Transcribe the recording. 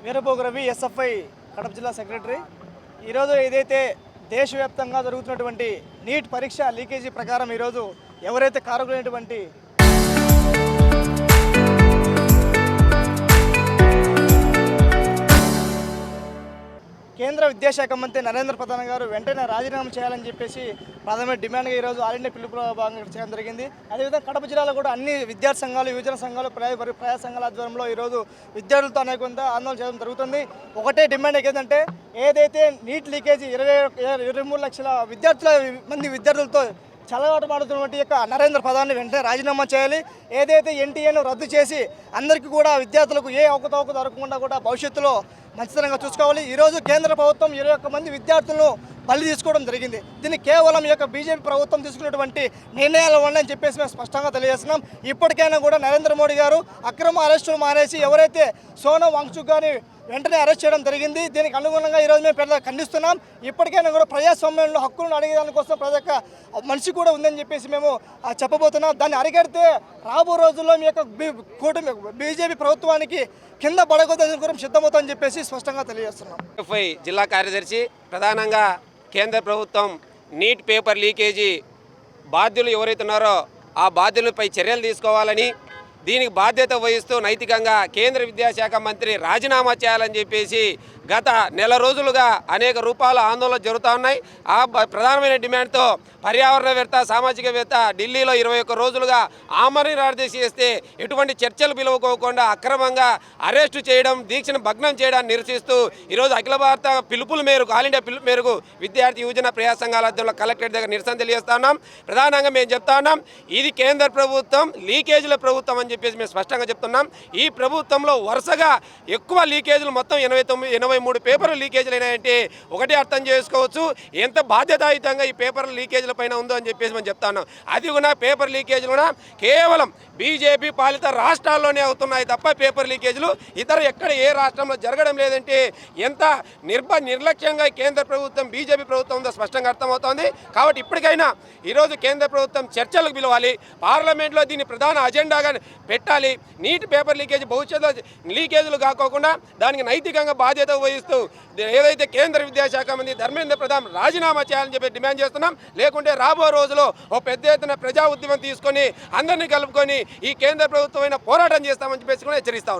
వీరభోగు Ravi SFI Kadapa జిల్లా secretary. ఈరోజు ఏదైతే దేశవ్యాప్తంగా జరుగుతున్నటువంటి నీట్ పరీక్ష లీకేజీ ప్రకారం ఈరోజు ఎవరైతే కారకులైనటువంటి కేంద్ర విద్యాశాఖ మంత్రి నరేంద్ర ప్రధాన్ గారు వెంటనే రాజీనామా చేయాలని చెప్పేసి ప్రధానమైన డిమాండ్గా ఈరోజు ఆల్ ఇండియా పిలుపులో భాగంగా చేయడం జరిగింది. అదేవిధంగా కడప జిల్లాలో కూడా అన్ని విద్యార్థి సంఘాలు, యువజన సంఘాలు, ప్రజా సంఘాల ఆధ్వర్యంలో ఈరోజు విద్యార్థులతో అనేక ఆందోళన చేయడం జరుగుతుంది. ఒకటే డిమాండ్ ఏంటంటే ఏదైతే నీట్ లీకేజీ 23 లక్షల విద్యార్థులతో చలవాటమాడుతున్నటువంటి యొక్క నరేంద్ర ప్రధాన్ని వెంటనే రాజీనామా చేయాలి. ఏదైతే ఎన్టీఏను రద్దు చేసి అందరికీ కూడా విద్యార్థులకు ఏ అవకతవక దొరకకుండా కూడా భవిష్యత్తులో మంచితనంగా చూసుకోవాలి. ఈరోజు కేంద్ర ప్రభుత్వం 21 మంది విద్యార్థులను బలి తీసుకోవడం జరిగింది. దీన్ని కేవలం ఈ యొక్క బీజేపీ ప్రభుత్వం తీసుకున్నటువంటి నిర్ణయాల వల్ల అని చెప్పేసి మేము స్పష్టంగా తెలియజేస్తున్నాం. ఇప్పటికైనా కూడా నరేంద్ర మోడీ గారు అక్రమ అరెస్టులు మానేసి ఎవరైతే సోనం వాంగ్చుక్ గారిని వెంటనే అరెస్ట్ చేయడం జరిగింది. దీనికి అనుగుణంగా ఈరోజు మేము పెద్ద ఖండిస్తున్నాం. ఇప్పటికైనా కూడా ప్రజాస్వామ్యంలో హక్కులను అడిగేదానికోసం ప్రతి ఒక్క మనిషి కూడా ఉందని చెప్పేసి మేము చెప్పబోతున్నాం. దాన్ని అరికడితే రాబో రోజుల్లో మీ యొక్క కూటమి బీజేపీ ప్రభుత్వానికి కింద పడగొద్దని సిద్ధమవుతామని చెప్పేసి స్పష్టంగా తెలియజేస్తున్నాం. జిల్లా కార్యదర్శి ప్రధానంగా కేంద్ర ప్రభుత్వం నీట్ పేపర్ లీకేజీ బాధ్యులు ఎవరైతే ఉన్నారో ఆ బాధ్యులపై చర్యలు తీసుకోవాలని, దీనికి బాధ్యత వహిస్తూ నైతికంగా కేంద్ర విద్యాశాఖ మంత్రి రాజీనామా చేయాలని చెప్పేసి గత నెల రోజులుగా అనేక రూపాల ఆందోళనలు జరుగుతూ ఉన్నాయి. ఆ ప్రధానమైన డిమాండ్తో పర్యావరణవేత్త, సామాజికవేత్త ఢిల్లీలో 21 రోజులుగా ఆమరణ నిరాహార చేస్తే ఎటువంటి చర్చలు పిలువకోకుండా అక్రమంగా అరెస్టు చేయడం, దీక్షను భగ్నం చేయడాన్ని నిరసిస్తూ ఈరోజు అఖిల భారత పిలుపుల మేరకు, ఆల్ ఇండియా పిలుపు మేరకు విద్యార్థి యువజన ప్రజా సంఘాల ఆధ్వర్యంలో కలెక్టరేట్ దగ్గర నిరసన తెలియజేస్తా ఉన్నాం. ప్రధానంగా మేము చెప్తా ఉన్నాం, ఇది కేంద్ర ప్రభుత్వం లీకేజీల ప్రభుత్వం అని చెప్పేసి మేము స్పష్టంగా చెప్తున్నాం. ఈ ప్రభుత్వంలో వరుసగా ఎక్కువ లీకేజీలు మొత్తం 83 పేపర్లు లీకేజీలు అయినాయంటే ఒకటి అర్థం చేసుకోవచ్చు ఎంత బాధ్యతాయుతంగా ఈ పేపర్ లీకేజీల పైన ఉందో అని చెప్పేసి మనం చెప్తా ఉన్నాం. అది కూడా పేపర్ లీకేజీలు కూడా కేవలం బీజేపీ పాలిత రాష్ట్రాల్లోనే అవుతున్నాయి తప్ప పేపర్ లీకేజీలు ఇతర ఎక్కడ ఏ రాష్ట్రంలో జరగడం లేదంటే ఎంత నిర్లక్ష్యంగా కేంద్ర ప్రభుత్వం, బీజేపీ ప్రభుత్వం ఉందో స్పష్టంగా అర్థమవుతోంది. కాబట్టి ఇప్పటికైనా ఈరోజు కేంద్ర ప్రభుత్వం చర్చలకు పిలవాలి, పార్లమెంట్లో దీన్ని ప్రధాన అజెండాగా పెట్టాలి. నీట్ పేపర్ లీకేజీ భవిష్యత్తులో లీకేజీలు కాకోకుండా దానికి నైతికంగా బాధ్యత వహిస్తూ ఏదైతే కేంద్ర విద్యాశాఖ మంత్రి ధర్మేంద్ర ప్రధాన్ రాజీనామా చేయాలని చెప్పి డిమాండ్ చేస్తున్నాం. లేకుంటే రాబో రోజులో ఓ పెద్ద ఎత్తున ప్రజా ఉద్యమం తీసుకొని అందరినీ కలుపుకొని ఈ కేంద్ర ప్రభుత్వమైన పోరాటం చేస్తామని చెప్పేసి కూడా హెచ్చరిస్తా ఉన్నాం.